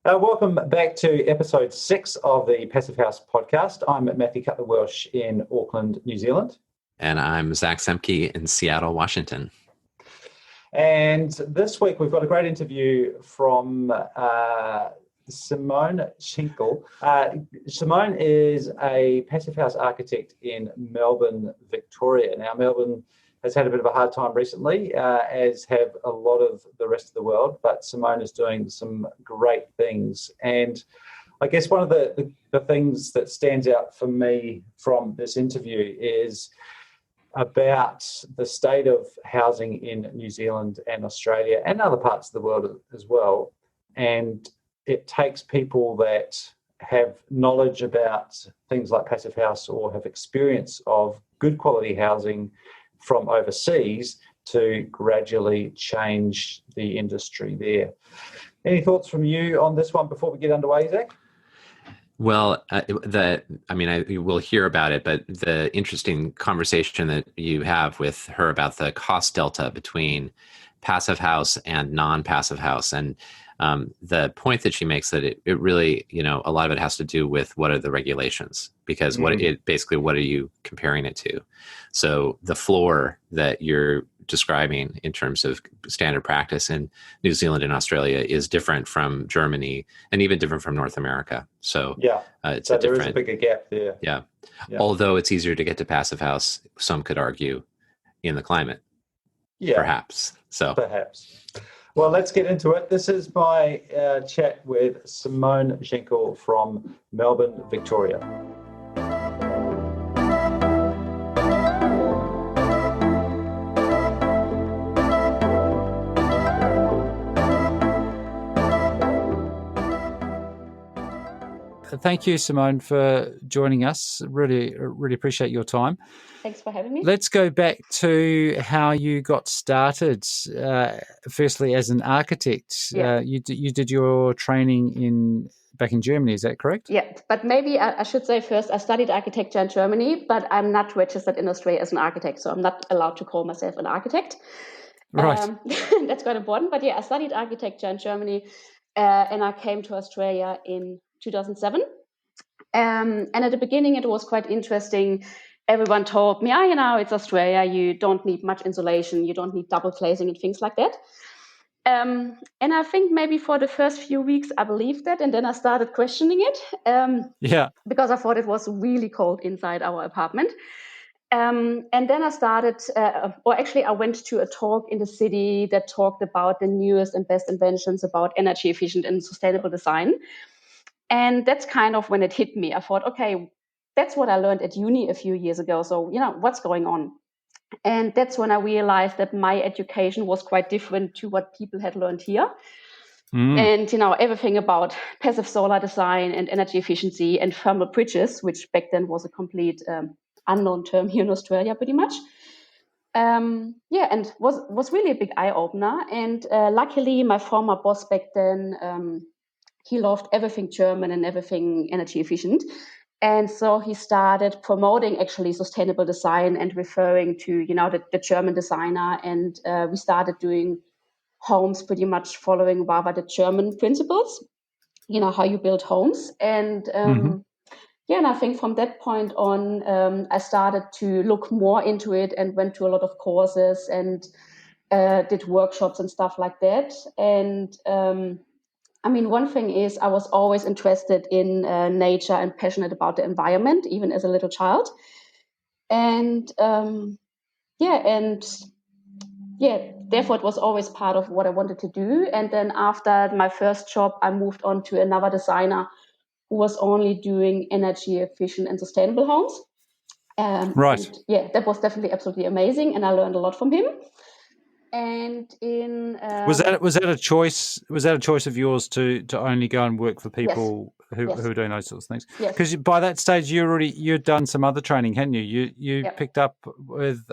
Welcome back to episode 6 of the Passive House podcast. I'm Matthew Cutler-Welsh in Auckland, New Zealand. And I'm Zach Semke in Seattle, Washington. And this week we've got a great interview from Simone Schenkel. Simone is a Passive House architect in Melbourne, Victoria. Now, Melbourne has had a bit of a hard time recently, as have a lot of the rest of the world, but Simone is doing some great things. And I guess one of the things that stands out for me from this interview is about the state of housing in New Zealand and Australia and other parts of the world as well. And it takes people that have knowledge about things like Passive House or have experience of good quality housing from overseas to gradually change the industry there. Any thoughts from you on this one before we get underway, Zach? Well, we'll hear about it, but the interesting conversation that you have with her about the cost delta between Passive House and non-Passive House, and the point that she makes that it really, a lot of it has to do with what are the regulations, because what are you comparing it to? So the floor that you're describing in terms of standard practice in New Zealand and Australia is different from Germany and even different from North America. So it's so there is a bigger gap there. Yeah. Although it's easier to get to Passive House, some could argue, in the climate. Perhaps. Well, let's get into it. This is my chat with Simone Schenkel from Melbourne, Victoria. Thank you, Simone, for joining us. Really appreciate your time. Thanks for having me. Let's go back to how you got started. Firstly, as an architect, you did your training back in Germany. Is that correct? Yeah, but maybe I should say first, I studied architecture in Germany, but I'm not registered in Australia as an architect, so I'm not allowed to call myself an architect. Right. That's quite important. But I studied architecture in Germany, and I came to Australia in 2007. And at the beginning, it was quite interesting. Everyone told me, it's Australia. You don't need much insulation. You don't need double glazing and things like that. And I think maybe for the first few weeks, I believed that. And then I started questioning it. Because I thought it was really cold inside our apartment. And then I started, I went to a talk in the city that talked about the newest and best inventions about energy efficient and sustainable design. And that's kind of when it hit me. I thought, okay, that's what I learned at uni a few years ago. So, what's going on? And that's when I realized that my education was quite different to what people had learned here. And, everything about passive solar design and energy efficiency and thermal bridges, which back then was a complete unknown term here in Australia, pretty much. And was really a big eye-opener. And luckily, my former boss back then, he loved everything German and everything energy efficient. And so he started promoting actually sustainable design and referring to, the German designer. And we started doing homes pretty much following rather the German principles, how you build homes. And and I think from that point on, I started to look more into it and went to a lot of courses and did workshops and stuff like that. And one thing is I was always interested in nature and passionate about the environment, even as a little child. And therefore it was always part of what I wanted to do. And then after my first job, I moved on to another designer who was only doing energy efficient and sustainable homes. Right. And, that was definitely absolutely amazing. And I learned a lot from him. And in was that a choice? Was that a choice of yours to only go and work for people who are doing those sorts of things? Because by that stage you'd done some other training, hadn't you? You picked up with.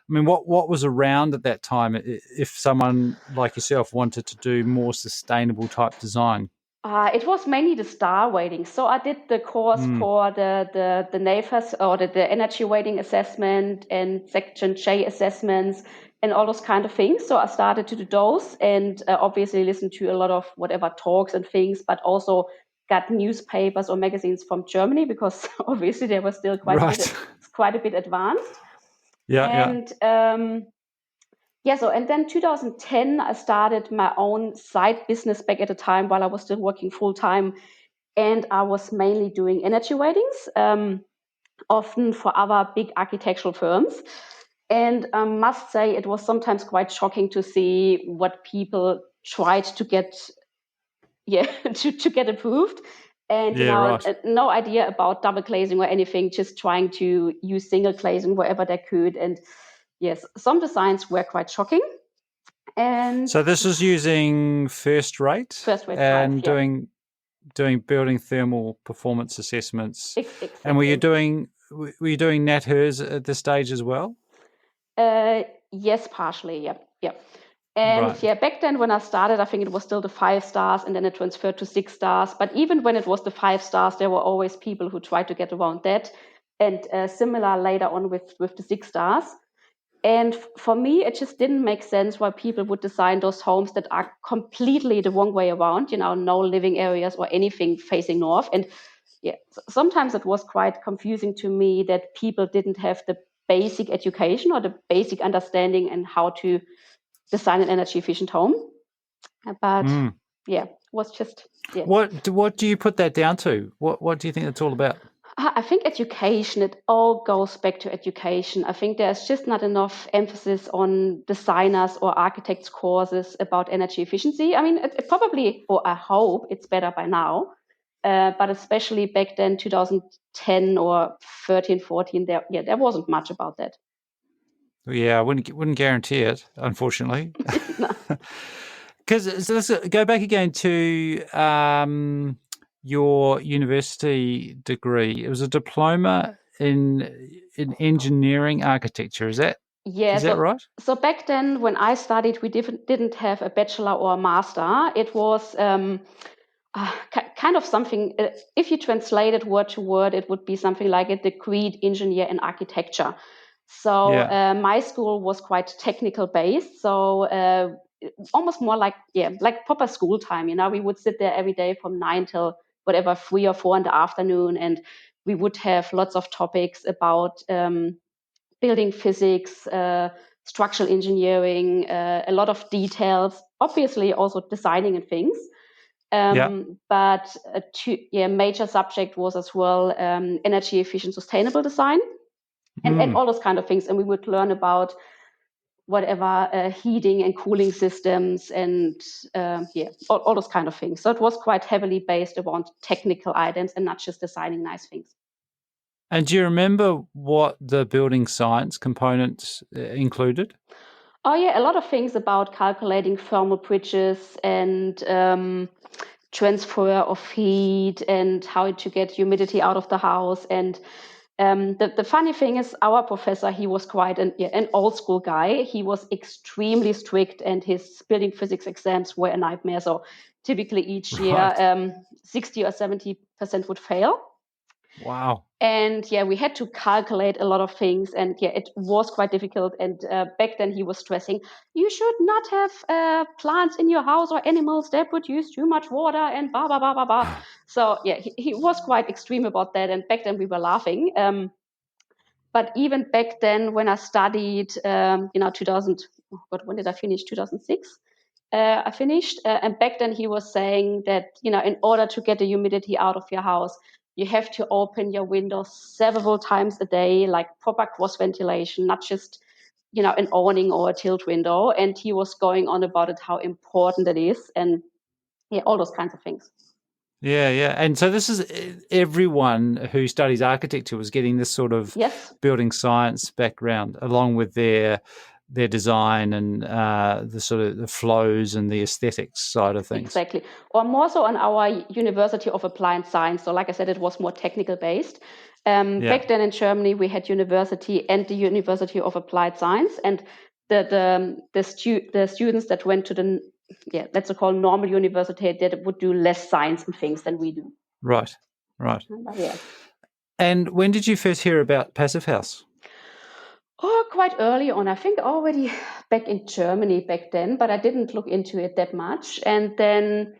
What was around at that time? If someone like yourself wanted to do more sustainable type design. It was mainly the star weighting. So I did the course for the NAFAS or the energy weighting assessment and Section J assessments, and all those kind of things. So I started to do those, and obviously listened to a lot of whatever talks and things, but also got newspapers or magazines from Germany, because obviously they were still quite a bit advanced. And so, and then 2010, I started my own side business back at the time while I was still working full time, and I was mainly doing energy ratings, often for other big architectural firms. And I must say, it was sometimes quite shocking to see what people tried to get, to get approved. And no idea about double glazing or anything, just trying to use single glazing wherever they could. And yes, some designs were quite shocking. And so this is using first rate and types, doing building thermal performance assessments. Exactly. And were you doing NatHERS at this stage as well? Yes, partially. Yeah. And back then when I started, I think it was still the 5 stars, and then it transferred to 6 stars. But even when it was the 5 stars, there were always people who tried to get around that. And similar later on with the 6 stars. And for me, it just didn't make sense why people would design those homes that are completely the wrong way around, no living areas or anything facing north. And sometimes it was quite confusing to me that people didn't have the basic education or the basic understanding and how to design an energy efficient home. But it was just What do you put that down to? What do you think it's all about? I think education, it all goes back to education. I think there's just not enough emphasis on designers or architects courses about energy efficiency. I mean, it probably, or I hope it's better by now, but especially back then, 2010 or 13, 14, there wasn't much about that. Yeah, I wouldn't guarantee it, unfortunately. Because let's go back again to your university degree. It was a diploma in engineering architecture. Is that right? So back then, when I studied, we didn't have a bachelor or a master. It was kind of something. If you translate it word to word, it would be something like a degree engineer in architecture. So my school was quite technical based. So almost more like proper school time. We would sit there every day from 9 till whatever 3 or 4 in the afternoon, and we would have lots of topics about building physics, structural engineering, a lot of details. Obviously, also designing and things. But a major subject was as well energy efficient, sustainable design, and all those kind of things. And we would learn about whatever heating and cooling systems and all those kind of things. So it was quite heavily based around technical items and not just designing nice things. And do you remember what the building science components included? Oh yeah, a lot of things about calculating thermal bridges and transfer of heat and how to get humidity out of the house. And the funny thing is, our professor, he was quite an old school guy. He was extremely strict, and his building physics exams were a nightmare. So typically each year, 60 or 70% would fail. Wow. And we had to calculate a lot of things, and it was quite difficult. And back then he was stressing, you should not have plants in your house or animals that produce too much water and blah, blah, blah, blah, blah. So he was quite extreme about that. And back then we were laughing. But even back then when I studied, 2000, when did I finish? 2006? I finished. And back then he was saying that, in order to get the humidity out of your house, you have to open your windows several times a day, like proper cross ventilation, not just, an awning or a tilt window. And he was going on about it, how important it is, and all those kinds of things. Yeah. And so this is everyone who studies architecture was getting this sort of building science background along with their design and the sort of the flows and the aesthetics side of things. Exactly. Or more so on our University of Applied Science. So like I said, it was more technical based. Back then in Germany, we had university and the University of Applied Science. And the students that went to the, let's call normal university, that would do less science and things than we do. Right. Yeah. And when did you first hear about Passive House? Oh, quite early on. I think already back in Germany back then, but I didn't look into it that much. And then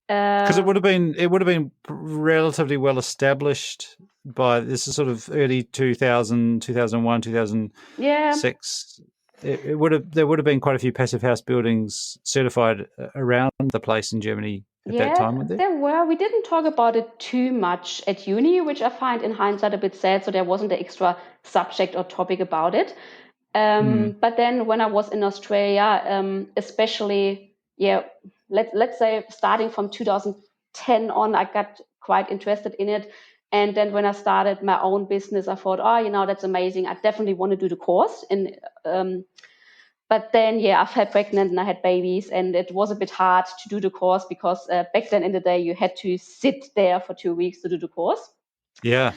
because it would have been relatively well established by this is sort of early 2000, 2001, 2006. There would have been quite a few passive house buildings certified around the place in Germany at that time, weren't there? There were. We didn't talk about it too much at uni, which I find in hindsight a bit sad. So there wasn't an extra subject or topic about it. But then when I was in Australia, especially, let's say starting from 2010 on, I got quite interested in it. And then when I started my own business, I thought, that's amazing. I definitely want to do the course. But then, I fell pregnant and I had babies, and it was a bit hard to do the course because back then in the day, you had to sit there for 2 weeks to do the course. Yeah.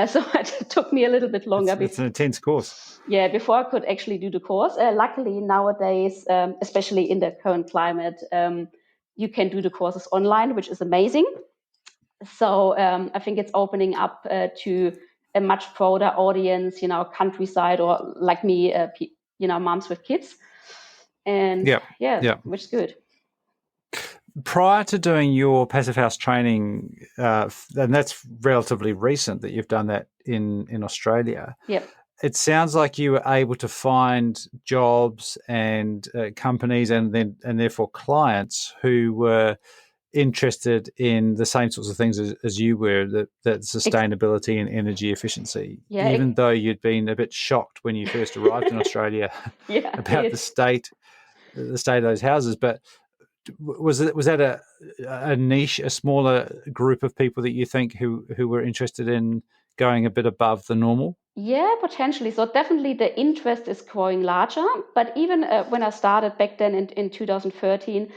So it took me a little bit longer. It's an intense course. Yeah, before I could actually do the course. Luckily, nowadays, especially in the current climate, you can do the courses online, which is amazing. So I think it's opening up to a much broader audience, countryside or like me, moms with kids. And which is good. Prior to doing your passive house training, and that's relatively recent that you've done that in Australia. Yep. It sounds like you were able to find jobs and companies and therefore clients who were interested in the same sorts of things as you were, that sustainability and energy efficiency, even though you'd been a bit shocked when you first arrived in Australia about the state of those houses. But was that a niche, a smaller group of people that you think who were interested in going a bit above the normal? Yeah, potentially. So definitely the interest is growing larger. But even when I started back then in 2013,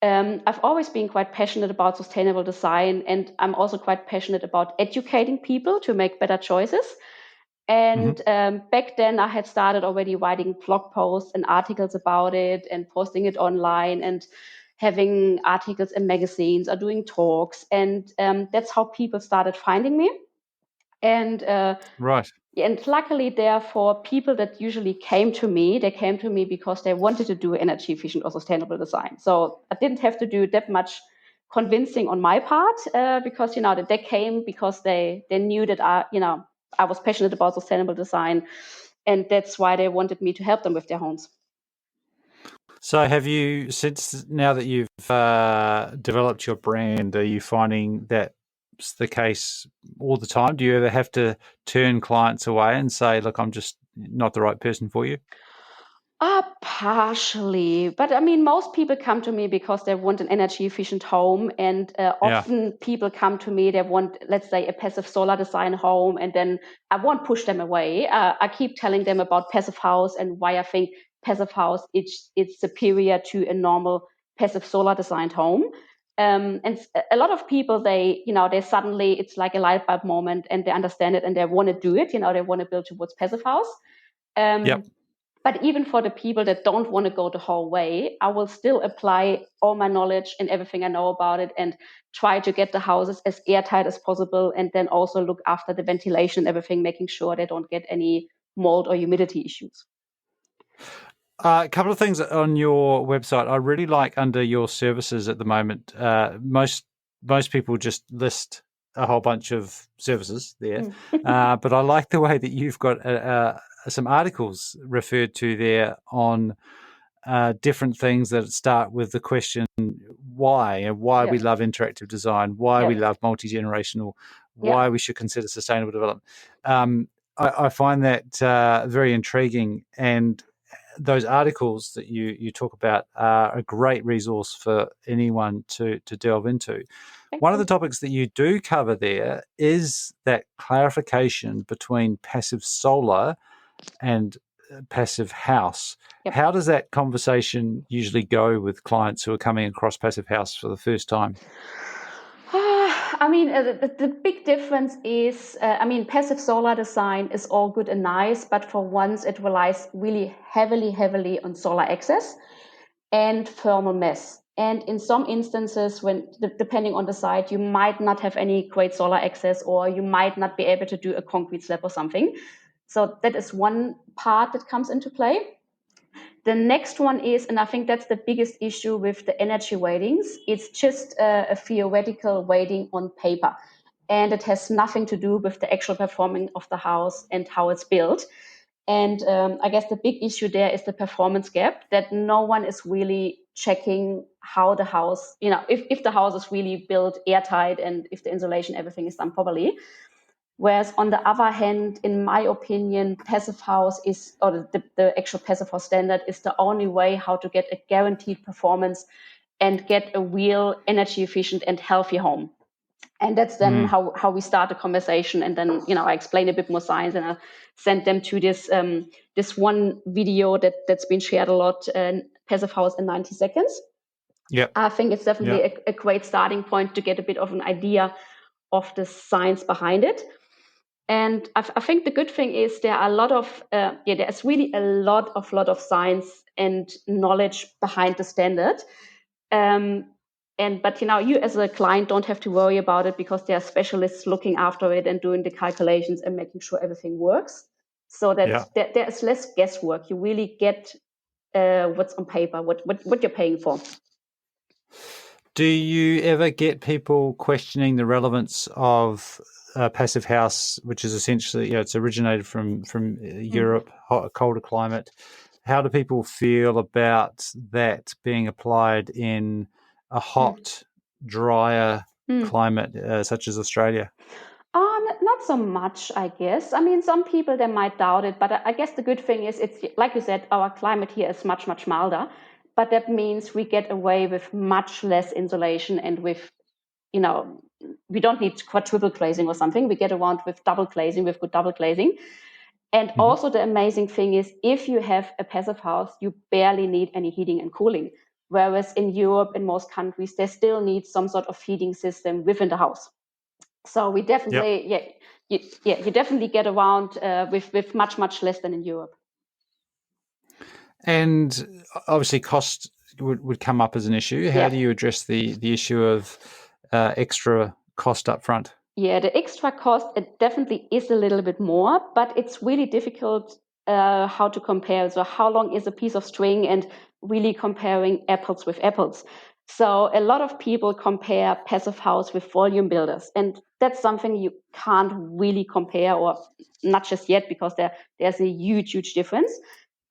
I've always been quite passionate about sustainable design, and I'm also quite passionate about educating people to make better choices. And back then I had started already writing blog posts and articles about it and posting it online and having articles in magazines or doing talks. And that's how people started finding me. And right. And luckily, therefore, people that usually came to me because they wanted to do energy efficient or sustainable design. So I didn't have to do that much convincing on my part because, that they came because they knew that I was passionate about sustainable design, and that's why they wanted me to help them with their homes. So have you, since now that you've developed your brand, are you finding that it's the case all the time? Do you ever have to turn clients away and say, look, I'm just not the right person for you? Partially. But I mean, most people come to me because they want an energy efficient home. And often people come to me, they want, let's say, a passive solar design home. And then I won't push them away. I keep telling them about passive house and why I think passive house it's superior to a normal passive solar designed home. And a lot of people, they suddenly, it's like a light bulb moment and they understand it and they want to do it. They want to build towards passive house. But even for the people that don't want to go the whole way, I will still apply all my knowledge and everything I know about it and try to get the houses as airtight as possible, and then also look after the ventilation and everything, making sure they don't get any mold or humidity issues. A couple of things on your website. I really like under your services at the moment. Most people just list a whole bunch of services there, but I like the way that you've got some articles referred to there on different things that start with the question why, and why we love interactive design, why we love multi-generational, why we should consider sustainable development. I find that very intriguing, and those articles that you talk about are a great resource for anyone to delve into. One of the topics that you do cover there is that clarification between passive solar and passive house. How does that conversation usually go with clients who are coming across passive house for the first time? I mean, the big difference is, passive solar design is all good and nice, but for once it relies really heavily on solar access and thermal mass. And in some instances, depending on the site, you might not have any great solar access, or you might not be able to do a concrete slab or something. So that is one part that comes into play. The next one is, and I think that's the biggest issue with the energy weightings, it's just a theoretical weighting on paper. And it has nothing to do with the actual performance of the house and how it's built. And I guess the big issue there is the performance gap, that no one is really checking how the house, if the house is really built airtight and if the insulation, everything is done properly. Whereas on the other hand, in my opinion, passive house is, or the actual passive house standard is the only way how to get a guaranteed performance and get a real energy efficient and healthy home. And that's then how we start the conversation. And then, I explain a bit more science, and I send them to this one video that's been shared a lot, Passive House in 90 seconds. Yeah, I think it's definitely a great starting point to get a bit of an idea of the science behind it. And I think the good thing is there are a lot of, there's really a lot of science and knowledge behind the standard. But you as a client don't have to worry about it, because there are specialists looking after it and doing the calculations and making sure everything works. So that there is less guesswork. You really get what's on paper, what you're paying for. Do you ever get people questioning the relevance of passive house, which is essentially, it's originated from Europe, hot, colder climate? How do people feel about that being applied in a hot, drier climate such as Australia? Not so much, I guess. I mean, some people, they might doubt it, but I guess the good thing is, it's like you said, our climate here is much, much milder, but that means we get away with much less insulation, and with, we don't need quadruple glazing or something. We get around with double glazing, with good double glazing. And also the amazing thing is, if you have a passive house, you barely need any heating and cooling. Whereas in Europe, in most countries, they still need some sort of heating system within the house. So we definitely, you definitely get around with much, much less than in Europe. And obviously cost would come up as an issue. How do you address the issue of extra cost up front? Yeah, the extra cost, it definitely is a little bit more, but it's really difficult how to compare. So how long is a piece of string, and really comparing apples with apples. So a lot of people compare passive house with volume builders, and that's something you can't really compare, or not just yet, because there's a huge difference.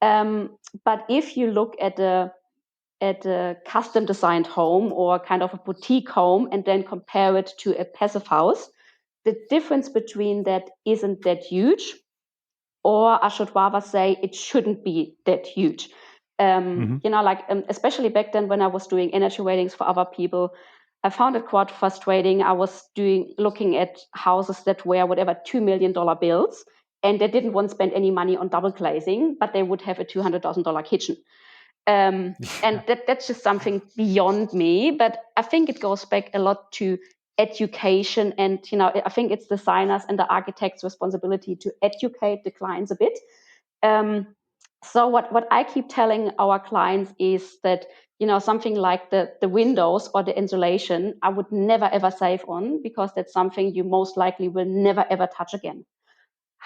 But if you look at a custom designed home, or kind of a boutique home, and then compare it to a passive house, the difference between that isn't that huge, or I should rather say it shouldn't be that huge. Especially back then when I was doing energy ratings for other people, I found it quite frustrating. I was looking at houses that were whatever $2 million bills, and they didn't want to spend any money on double glazing, but they would have a $200,000 kitchen. And that's just something beyond me. But I think it goes back a lot to education, and I think it's designers and the architect's responsibility to educate the clients a bit. So what I keep telling our clients is that something like the windows or the insulation, I would never ever save on, because that's something you most likely will never ever touch again.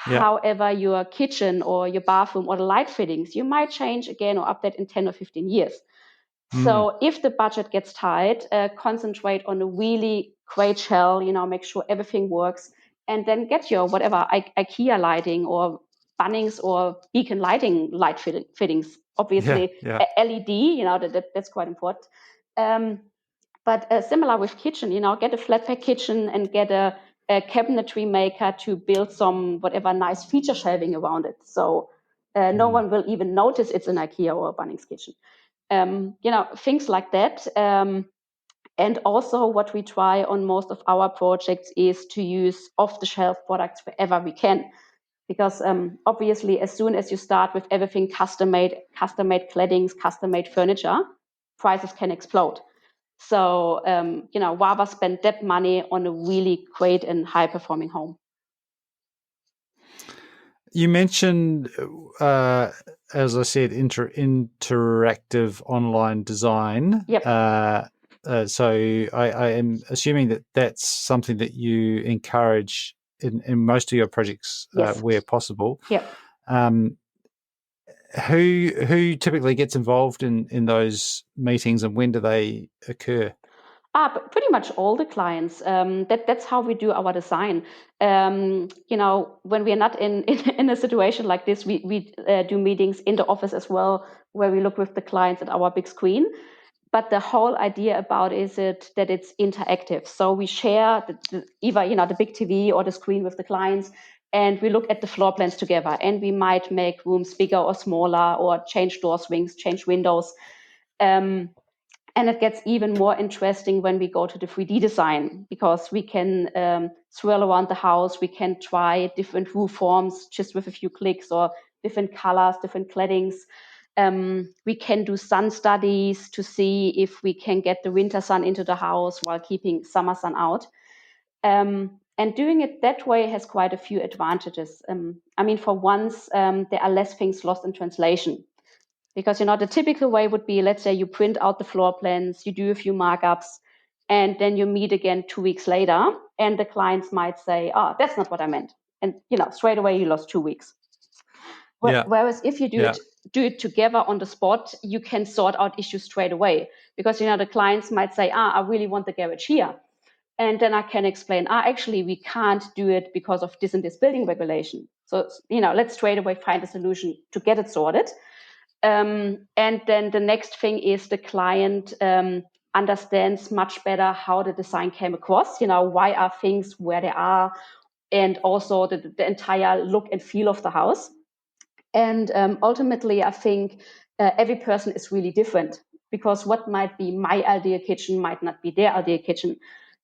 Yeah. However, your kitchen or your bathroom or the light fittings, you might change again or update in 10 or 15 years. So if the budget gets tight, concentrate on a really great shell, make sure everything works, and then get your whatever IKEA lighting or Bunnings or Beacon lighting light fittings. Obviously, LED, that's quite important. But similar with kitchen, get a flat pack kitchen and get a cabinetry maker to build some whatever nice feature shelving around it. So no one will even notice it's an IKEA or a Bunnings kitchen. Things like that. And also what we try on most of our projects is to use off-the-shelf products wherever we can. Because obviously, as soon as you start with everything custom-made claddings, custom-made furniture, prices can explode. So, rather spend that money on a really great and high-performing home. You mentioned, as I said, interactive online design. Yep. So I am assuming that that's something that you encourage in most of your projects where possible. Yeah. Who typically gets involved in those meetings, and when do they occur? But pretty much all the clients. That's how we do our design. When we are not in a situation like this, we do meetings in the office as well, where we look with the clients at our big screen. But the whole idea about that it's interactive. So we share either the big TV or the screen with the clients, and we look at the floor plans together. And we might make rooms bigger or smaller, or change door swings, change windows. And it gets even more interesting when we go to the 3D design, because we can swirl around the house. We can try different roof forms just with a few clicks, or different colors, different claddings. We can do sun studies to see if we can get the winter sun into the house while keeping summer sun out. And doing it that way has quite a few advantages. For once, there are less things lost in translation. Because, the typical way would be, let's say you print out the floor plans, you do a few markups, and then you meet again 2 weeks later, and the clients might say, that's not what I meant. And, straight away you lost 2 weeks. Whereas if you do it together on the spot, you can sort out issues straight away. Because, the clients might say, I really want the garage here. And then I can explain, actually, we can't do it because of this and this building regulation. So, let's straight away find a solution to get it sorted. And then the next thing is the client understands much better how the design came across, why are things where they are, and also the entire look and feel of the house. And ultimately, I think every person is really different, because what might be my ideal kitchen might not be their ideal kitchen.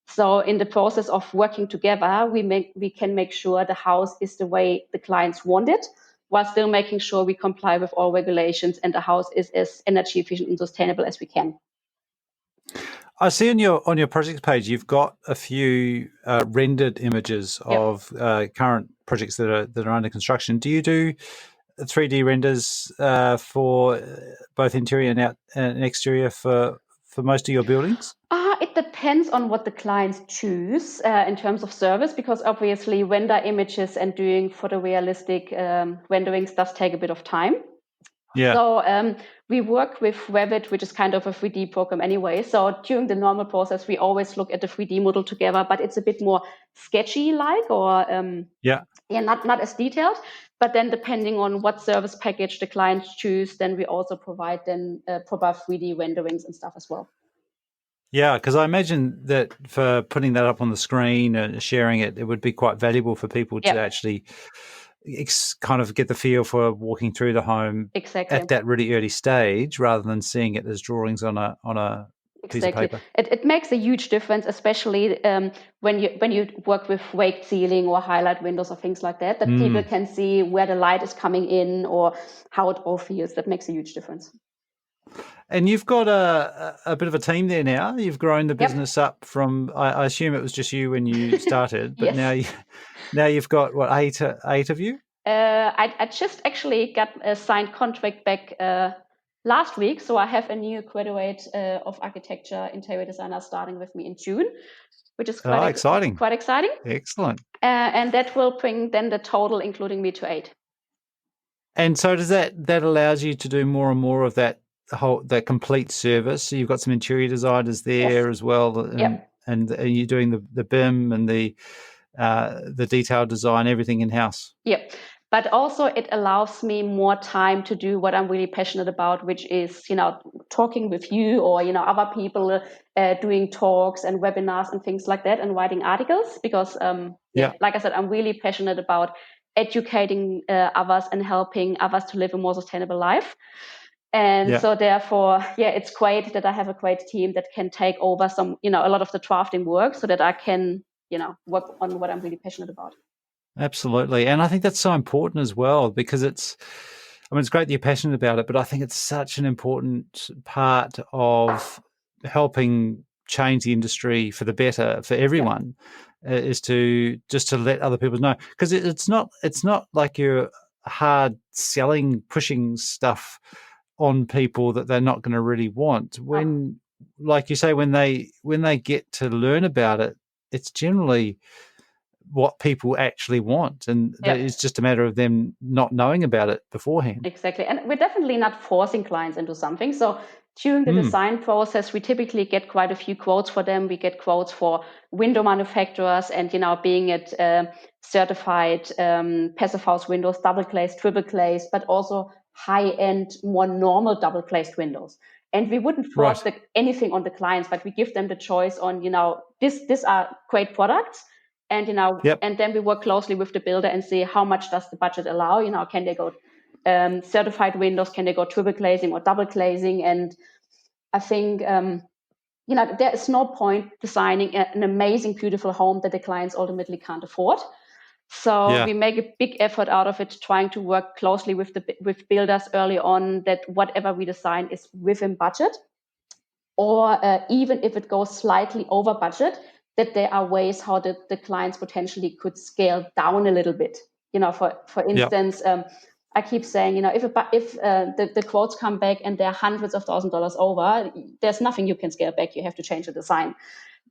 So in the process of working together, we can make sure the house is the way the clients want it, while still making sure we comply with all regulations and the house is as energy efficient and sustainable as we can. I see on your projects page you've got a few rendered images of current projects that are under construction. Do you do 3D renders for both interior and exterior for most of your buildings? It depends on what the clients choose in terms of service, because obviously render images and doing photorealistic renderings does take a bit of time. Yeah. So we work with Revit, which is kind of a 3D program anyway. So during the normal process, we always look at the 3D model together, but it's a bit more sketchy-like, or not as detailed. But then depending on what service package the clients choose, then we also provide proper 3D renderings and stuff as well. Yeah, because I imagine that for putting that up on the screen and sharing it, it would be quite valuable for people to actually kind of get the feel for walking through the home at that really early stage, rather than seeing it as drawings on a piece of paper. It makes a huge difference, especially when you work with raked ceiling or highlight windows or things like that people can see where the light is coming in or how it all feels. That makes a huge difference. And you've got a bit of a team there now. You've grown the business up from, I assume it was just you when you started, but now you've got, what, eight of you? I just actually got a signed contract back last week. So I have a new graduate of architecture interior designer starting with me in June, which is quite exciting. Quite exciting. Excellent. And that will bring then the total, including me, to 8. And so does that allows you to do more and more of that complete service? So you've got some interior designers there as well, and you're doing the BIM and the detailed design, everything in house. Yep. But also it allows me more time to do what I'm really passionate about, which is, talking with you or, other people, doing talks and webinars and things like that, and writing articles, because, like I said, I'm really passionate about educating others and helping others to live a more sustainable life. And so therefore, it's great that I have a great team that can take over some, a lot of the drafting work, so that I can, work on what I'm really passionate about. Absolutely. And I think that's so important as well, because it's great that you're passionate about it, but I think it's such an important part of helping change the industry for the better for everyone, is to let other people know, because it's not like you're hard selling, pushing stuff on people that they're not going to really want. When, like you say, when they get to learn about it, it's generally what people actually want, and it's just a matter of them not knowing about it beforehand. Exactly. And we're definitely not forcing clients into something. So during the design process, we typically get quite a few quotes for them. We get quotes for window manufacturers and, being it certified passive house windows, double glazed, triple glazed, but also high-end, more normal double glazed windows. And we wouldn't force anything on the clients, but we give them the choice on, these are great products. And, and then we work closely with the builder and see how much does the budget allow, can they go certified windows, can they go triple glazing or double glazing? And I think, there is no point designing an amazing, beautiful home that the clients ultimately can't afford. So we make a big effort out of it, trying to work closely with builders early on, that whatever we design is within budget, or even if it goes slightly over budget, that there are ways how the clients potentially could scale down a little bit. For instance, I keep saying, if the quotes come back and they're hundreds of $1,000s over, there's nothing you can scale back. You have to change the design.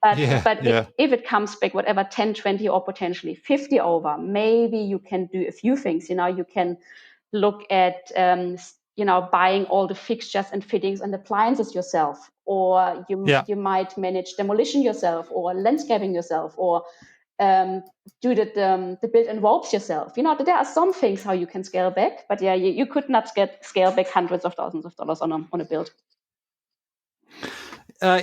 But if it comes back, whatever, 10, 20, or potentially 50 over, maybe you can do a few things. You can look at, buying all the fixtures and fittings and appliances yourself, or you might manage demolition yourself, or landscaping yourself, or do the build and ropes yourself. There are some things how you can scale back, but you could not scale back hundreds of thousands of dollars on a build.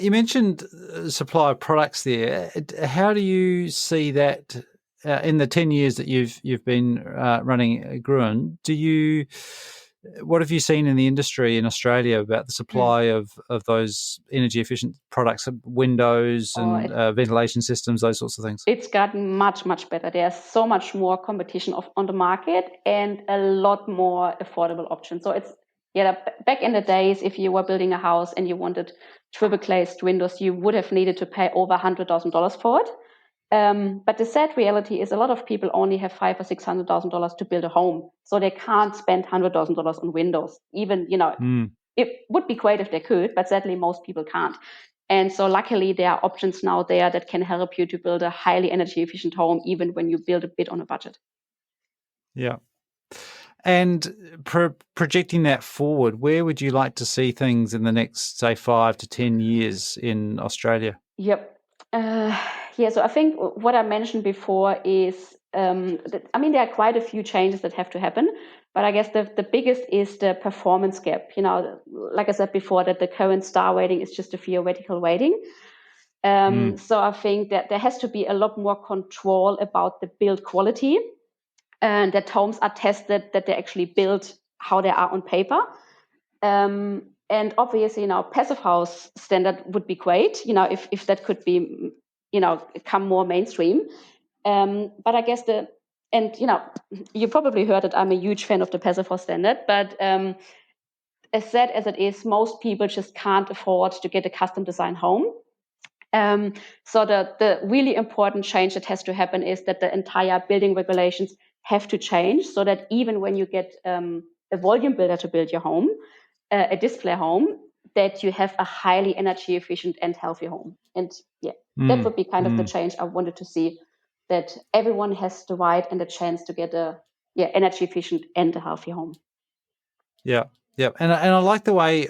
You mentioned supply of products there. How do you see that in the 10 years that you've been running Grün? What have you seen in the industry in Australia about the supply of those energy efficient products, windows and ventilation systems, those sorts of things? It's gotten much, much better. There's so much more competition on the market and a lot more affordable options. So it's, back in the days, if you were building a house and you wanted triple glazed windows, you would have needed to pay over $100,000 for it. But the sad reality is a lot of people only have $500,000 or $600,000 to build a home. So they can't spend $100,000 on windows. Even, it would be great if they could, but sadly most people can't. And so luckily there are options now there that can help you to build a highly energy efficient home, even when you build a bit on a budget. Yeah. And projecting that forward, where would you like to see things in the next, say, 5 to 10 years in Australia? Yep. So I think what I mentioned before is, there are quite a few changes that have to happen, but I guess the biggest is the performance gap. Like I said before, that the current star rating is just a theoretical rating. So I think that there has to be a lot more control about the build quality, and that homes are tested, that they actually build how they are on paper. And obviously, passive house standard would be great, if that could be, come more mainstream. But I guess you probably heard that I'm a huge fan of the passive house standard, but as sad as it is, most people just can't afford to get a custom design home. So the really important change that has to happen is that the entire building regulations have to change, so that even when you get a volume builder to build your home, a display home, that you have a highly energy efficient and healthy home. And that would be kind of the change I wanted to see, that everyone has the right and the chance to get a energy efficient and a healthy home. Yeah. And I like the way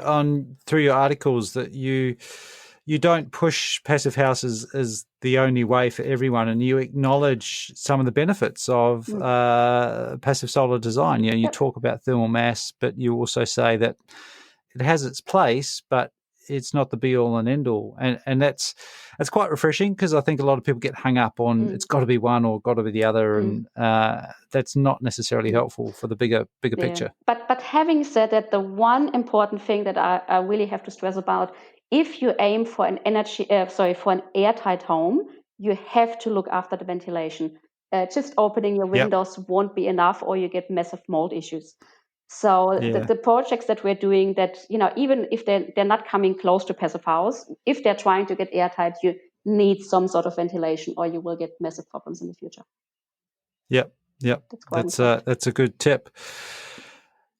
through your articles that you don't push passive houses as the only way for everyone, and you acknowledge some of the benefits of passive solar design. You talk about thermal mass, but you also say that it has its place, but it's not the be all and end all. And that's quite refreshing, because I think a lot of people get hung up on it's got to be one or got to be the other, and that's not necessarily helpful for the bigger picture. But having said that, the one important thing that I really have to stress about, if you aim for an for an airtight home, you have to look after the ventilation. Just opening your windows won't be enough, or you get massive mold issues. So the projects that we're doing, that even if they're not coming close to passive house, if they're trying to get airtight, you need some sort of ventilation, or you will get massive problems in the future. Yep. That's a good tip.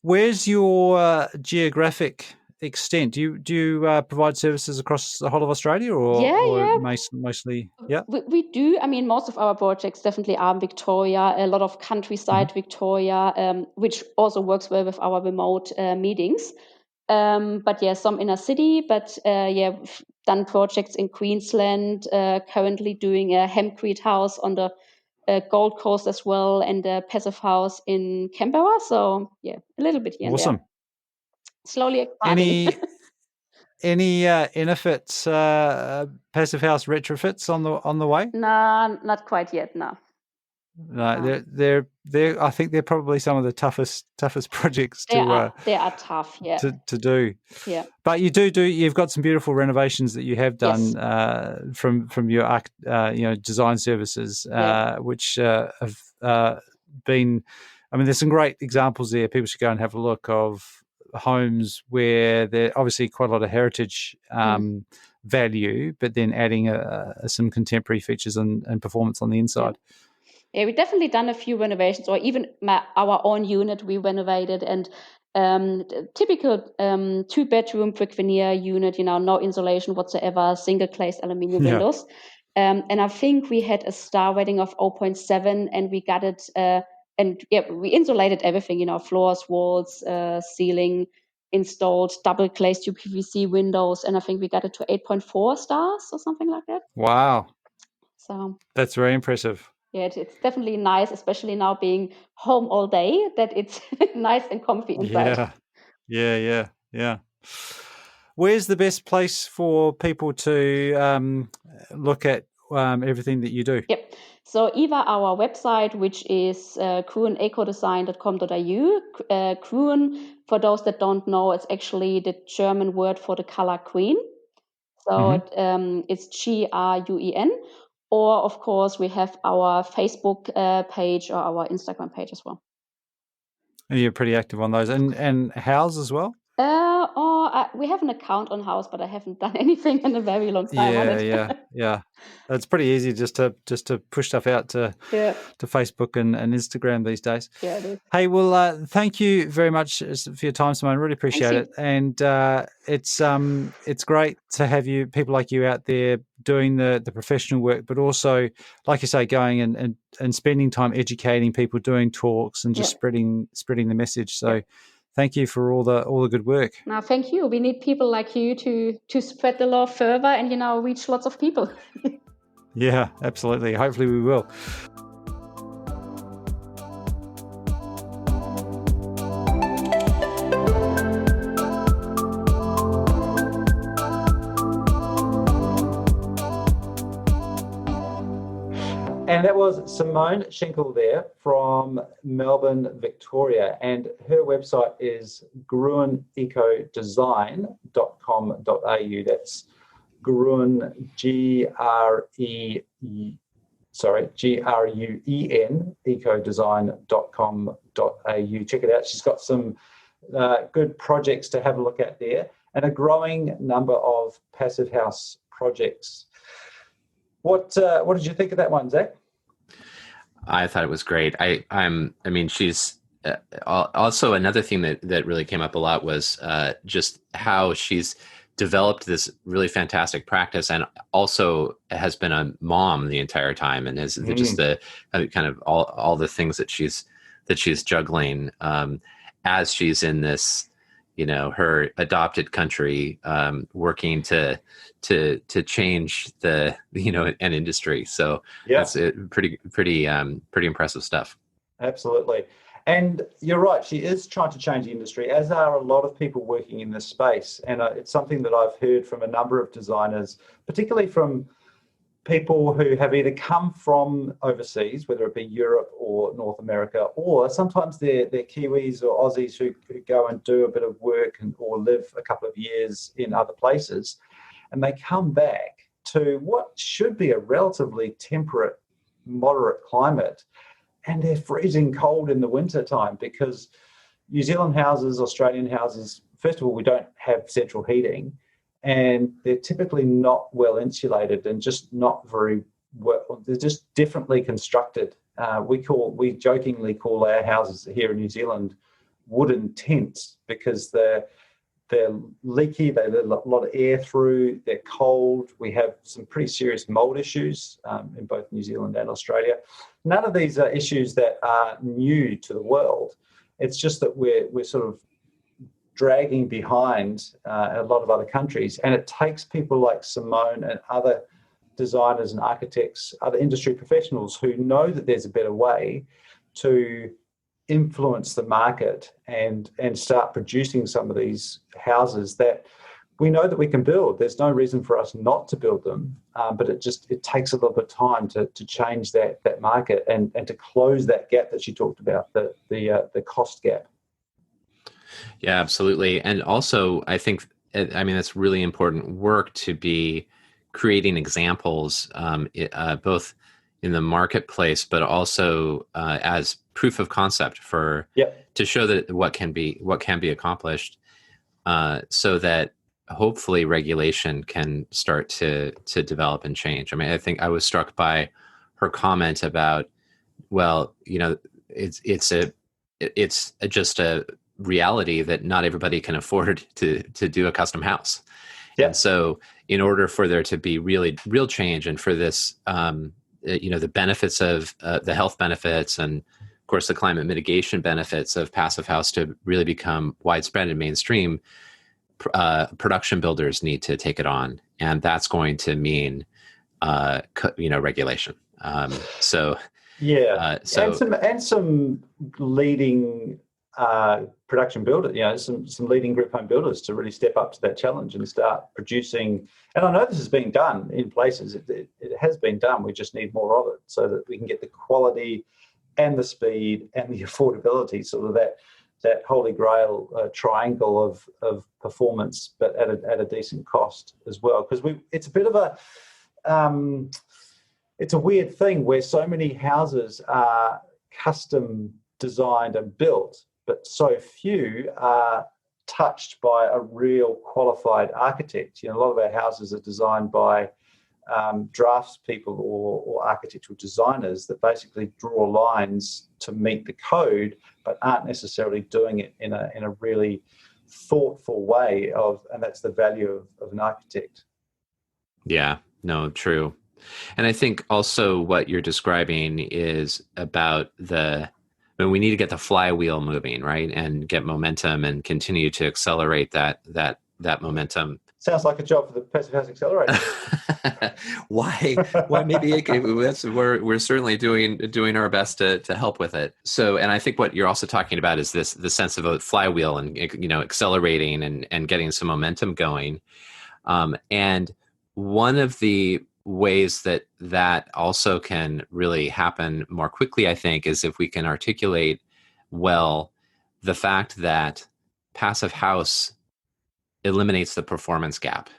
Where's your geographic extent? Do you provide services across the whole of Australia, or mostly? Yeah, we do. I mean, most of our projects definitely are in Victoria. A lot of countryside Victoria, which also works well with our remote meetings. But yeah, some inner city. But we've done projects in Queensland. Currently doing a hempcrete house on the Gold Coast as well, and a passive house in Canberra. So yeah, a little bit here and there. Slowly expanding. Any Innofits passive house retrofits on the way? No, not quite yet. No. No, they're I think they're probably some of the toughest projects they are tough, yeah, to do. Yeah. But you've got some beautiful renovations that you have done from your design services, which have been. I mean, there's some great examples there. People should go and have a look of homes where there obviously quite a lot of heritage value, but then adding some contemporary features and performance on the inside. Yeah, we've definitely done a few renovations, or even our own unit we renovated, and typical 2-bedroom brick veneer unit, no insulation whatsoever, single glazed aluminium windows. And I think we had a star rating of 0.7, and we got it, we insulated everything, floors, walls, ceiling, installed double glazed UPVC windows, and I think we got it to 8.4 stars or something like that. Wow. So that's very impressive. Yeah, it's definitely nice, especially now being home all day, that it's nice and comfy inside. Yeah. Where's the best place for people to look at everything that you do? Yep. So either our website, which is grunecodesign.com.au. Grün, for those that don't know, it's actually the German word for the color green. So it's GRUEN. Or, of course, we have our Facebook page or our Instagram page as well. And you're pretty active on those. And House as well? We have an account on House, but I haven't done anything in a very long time on it. Yeah. It's pretty easy just to push stuff out to Facebook and Instagram these days. Yeah, it is. Hey, well, thank you very much for your time, Simone. Really appreciate it. And it's great to have people like you out there doing the professional work, but also, like you say, going and spending time educating people, doing talks, and just spreading the message. So. Thank you for all the good work. No, thank you. We need people like you to spread the love further and reach lots of people. Yeah, absolutely. Hopefully we will. And that was Simone Schenkel there from Melbourne, Victoria. And her website is grunecodesign.com.au. That's Grun, GRUEN, ecodesign.com.au. Check it out. She's got some good projects to have a look at there, and a growing number of passive house projects. What did you think of that one, Zach? I thought it was great. I mean, she's also another thing that really came up a lot was just how she's developed this really fantastic practice, and also has been a mom the entire time, and is just the kind of all the things that she's juggling as she's in this, her adopted country, working to change an industry. So that's pretty impressive stuff. Absolutely. And you're right, she is trying to change the industry, as are a lot of people working in this space. And it's something that I've heard from a number of designers, particularly from people who have either come from overseas, whether it be Europe or North America, or sometimes they're Kiwis or Aussies who go and do a bit of work or live a couple of years in other places, and they come back to what should be a relatively temperate, moderate climate, and they're freezing cold in the winter time, because New Zealand houses, Australian houses, first of all, we don't have central heating, and they're typically not well insulated and just not very well. They're just differently constructed. We jokingly call our houses here in New Zealand wooden tents, because they're leaky, they let a lot of air through, they're cold. We have some pretty serious mold issues in both New Zealand and Australia. None of these are issues that are new to the world. It's just that we're sort of dragging behind a lot of other countries, and it takes people like Simone and other designers and architects, other industry professionals who know that there's a better way to influence the market and start producing some of these houses that we know that we can build. There's no reason for us not to build them, but it takes a little bit of time to change that market and to close that gap that she talked about, the cost gap. Yeah, absolutely. And also, I think, it's really important work to be creating examples, both in the marketplace, but also as proof of concept to show that what can be accomplished, so that hopefully regulation can start to develop and change. I think I was struck by her comment about, well, it's just a reality that not everybody can afford to do a custom house. Yeah. And so in order for there to be real change, and for this, the benefits of the health benefits, and of course the climate mitigation benefits of Passive House to really become widespread and mainstream, production builders need to take it on. And that's going to mean, regulation. So some leading production builders, some leading group home builders to really step up to that challenge and start producing. And I know this is being done in places. It has been done. We just need more of it so that we can get the quality and the speed and the affordability, sort of that holy grail triangle of performance, but at a decent cost as well. Because it's a bit of a it's a weird thing where so many houses are custom designed and built, but so few are touched by a real qualified architect. A lot of our houses are designed by draftspeople or architectural designers that basically draw lines to meet the code, but aren't necessarily doing it in a really thoughtful way and that's the value of an architect. Yeah, no, true. And I think also what you're describing is about we need to get the flywheel moving, right? And get momentum and continue to accelerate that momentum. Sounds like a job for the Passive House Accelerator. Why maybe we're certainly doing our best to help with it. So, and I think what you're also talking about is the sense of a flywheel and, accelerating and getting some momentum going. And one of the ways that also can really happen more quickly, I think, is if we can articulate well the fact that Passive House eliminates the performance gap.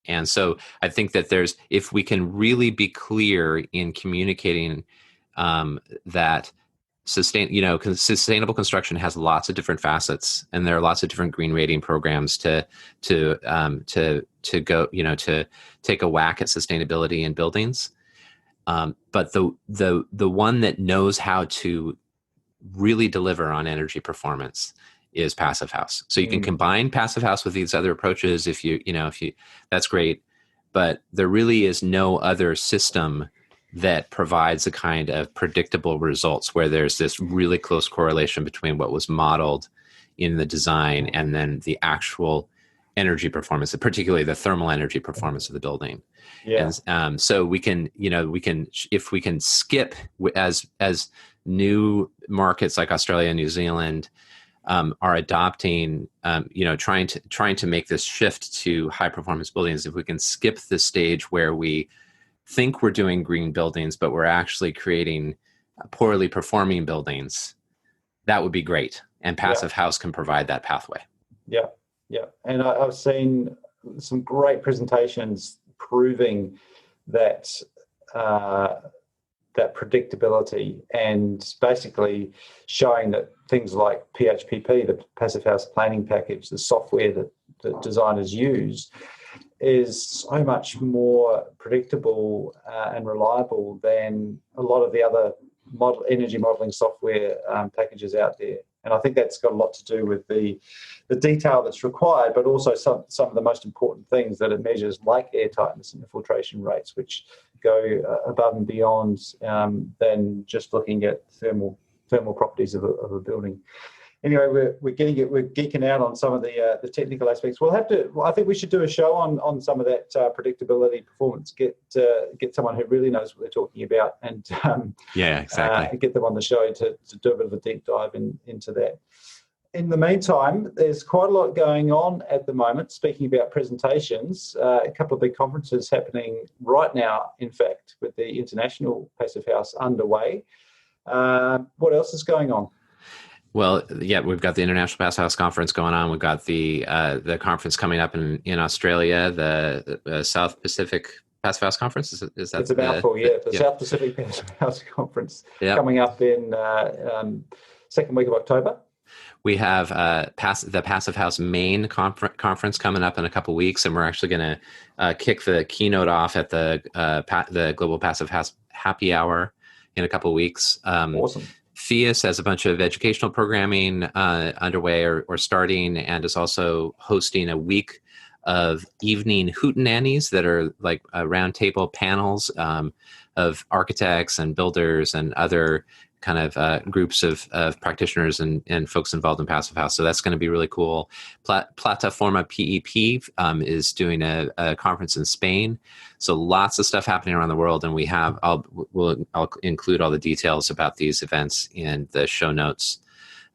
And so I think that if we can really be clear in communicating that sustainable construction has lots of different facets, and there are lots of different green rating programs to go, to take a whack at sustainability in buildings. But the one that knows how to really deliver on energy performance is Passive House. So you can combine Passive House with these other approaches if you that's great, but there really is no other system that provides a kind of predictable results where there's this really close correlation between what was modeled in the design and then the actual energy performance, particularly the thermal energy performance of the building. Yeah. And so we can if we can skip as new markets like Australia and New Zealand are adopting, trying to make this shift to high performance buildings, if we can skip the stage where we think we're doing green buildings, but we're actually creating poorly performing buildings, that would be great. And Passive House can provide that pathway. Yeah. And I've seen some great presentations proving that that predictability, and basically showing that things like PHPP, the Passive House Planning Package, the software that designers use, is so much more predictable and reliable than a lot of the other energy modeling software packages out there. And I think that's got a lot to do with the detail that's required, but also some of the most important things that it measures, like airtightness and infiltration rates, which go above and beyond than just looking at thermal properties of a building. Anyway, we're geeking out on some of the technical aspects. We'll have to. I think we should do a show on some of that predictability, performance. Get someone who really knows what they're talking about, and exactly. Get them on the show to do a bit of a deep dive into that. In the meantime, there's quite a lot going on at the moment. Speaking about presentations, a couple of big conferences happening right now. In fact, with the International Passive House underway. What else is going on? Well, yeah, we've got the International Passive House Conference going on. We've got the conference coming up in Australia, the South Pacific Passive House Conference. Is that? It's a mouthful, the South Pacific Passive House Conference coming up in second week of October. We have the Passive House Maine conference coming up in a couple of weeks, and we're actually going to kick the keynote off at the Global Passive House Happy Hour in a couple of weeks. Awesome. FIAS has a bunch of educational programming underway or starting, and is also hosting a week of evening hootenannies that are like roundtable panels of architects and builders and other kind of groups of practitioners and folks involved in Passive House. So that's going to be really cool. Plataforma PEP is doing a conference in Spain. So lots of stuff happening around the world, and I'll include all the details about these events in the show notes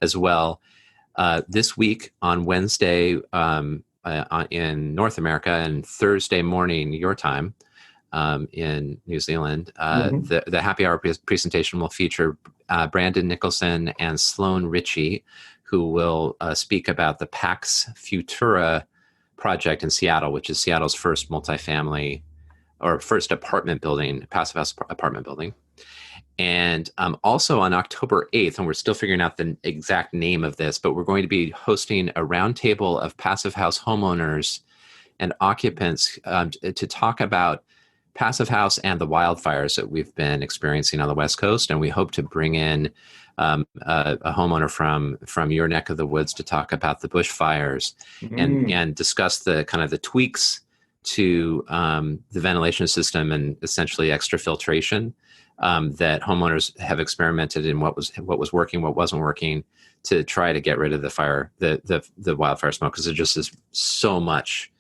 as well. This week on Wednesday in North America, and Thursday morning your time in New Zealand, the Happy Hour presentation will feature Brandon Nicholson and Sloan Ritchie, who will speak about the Pax Futura project in Seattle, which is Seattle's first multifamily or first apartment building, passive house apartment building. And also on October 8th, and we're still figuring out the exact name of this, but we're going to be hosting a roundtable of passive house homeowners and occupants to talk about Passive House and the wildfires that we've been experiencing on the West Coast. And we hope to bring in a homeowner from your neck of the woods to talk about the bushfires and discuss the kind of the tweaks to the ventilation system and essentially extra filtration that homeowners have experimented in, what was working, what wasn't working, to try to get rid of the wildfire smoke, because there just is so much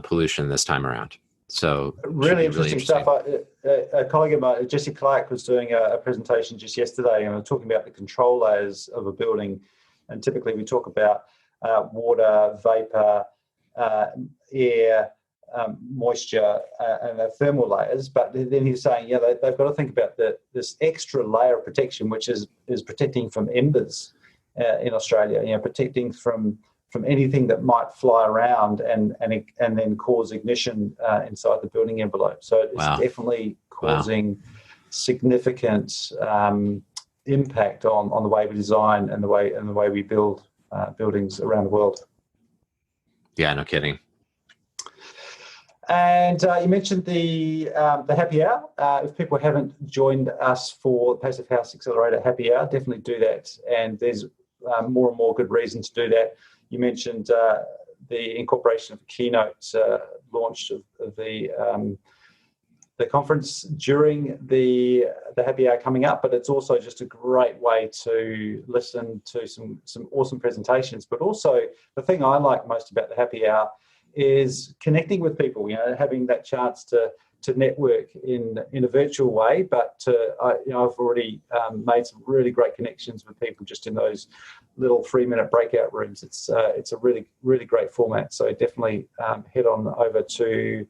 pollution this time around. So really interesting stuff. A colleague of mine, Jesse Clark, was doing a presentation just yesterday, and we were talking about the control layers of a building. And typically we talk about water, vapor, air, moisture, and the thermal layers. But then he's saying, they've got to think about this extra layer of protection, which is protecting from embers in Australia. Protecting from anything that might fly around and then cause ignition inside the building envelope. So it's definitely causing significant impact on the way we design and the way we build buildings around the world. Yeah, no kidding. And you mentioned the happy hour. If people haven't joined us for the Passive House Accelerator Happy Hour, definitely do that. And there's more and more good reason to do that. You mentioned the incorporation of the keynote launch of the conference during the happy hour coming up, but it's also just a great way to listen to some awesome presentations. But also the thing I like most about the happy hour is connecting with people, having that chance to network in a virtual way, but I've already made some really great connections with people just in those little 3-minute breakout rooms. It's a really, really great format. So definitely head on over to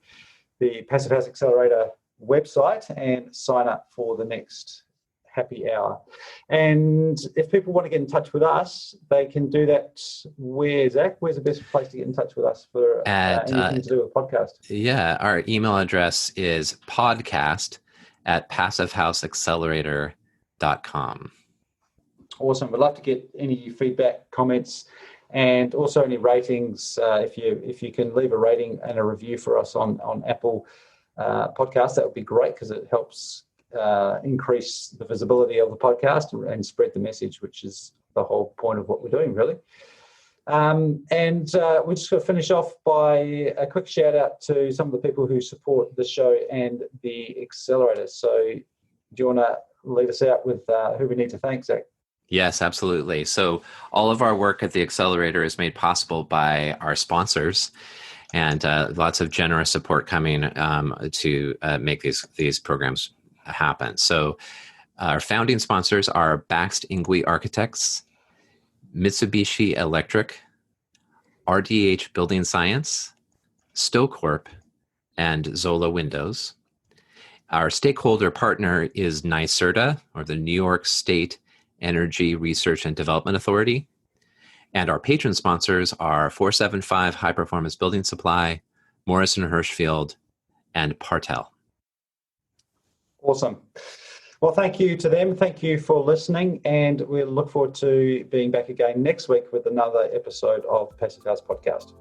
the Passive House Accelerator website and sign up for the next happy hour. And if people want to get in touch with us, they can do that where, Zach? Where's the best place to get in touch with us for anything to do with a podcast? Yeah, our email address is podcast@passivehouseaccelerator.com. Awesome. We'd love to get any feedback, comments, and also any ratings. If you can leave a rating and a review for us on Apple Podcasts, that would be great, because it helps increase the visibility of the podcast and spread the message, which is the whole point of what we're doing, really. And we're just going to finish off by a quick shout out to some of the people who support the show and the accelerator. So do you want to lead us out with who we need to thank, Zach? Yes, absolutely. So all of our work at the accelerator is made possible by our sponsors, and lots of generous support coming to make these programs happen. So our founding sponsors are Baxt Ingui Architects, Mitsubishi Electric, RDH Building Science, StoCorp, and Zola Windows. Our stakeholder partner is NYSERDA, or the New York State Energy Research and Development Authority. And our patron sponsors are 475 High Performance Building Supply, Morrison Hershfield, and Partel. Awesome. Well, thank you to them. Thank you for listening. And we'll look forward to being back again next week with another episode of Passive House Podcast.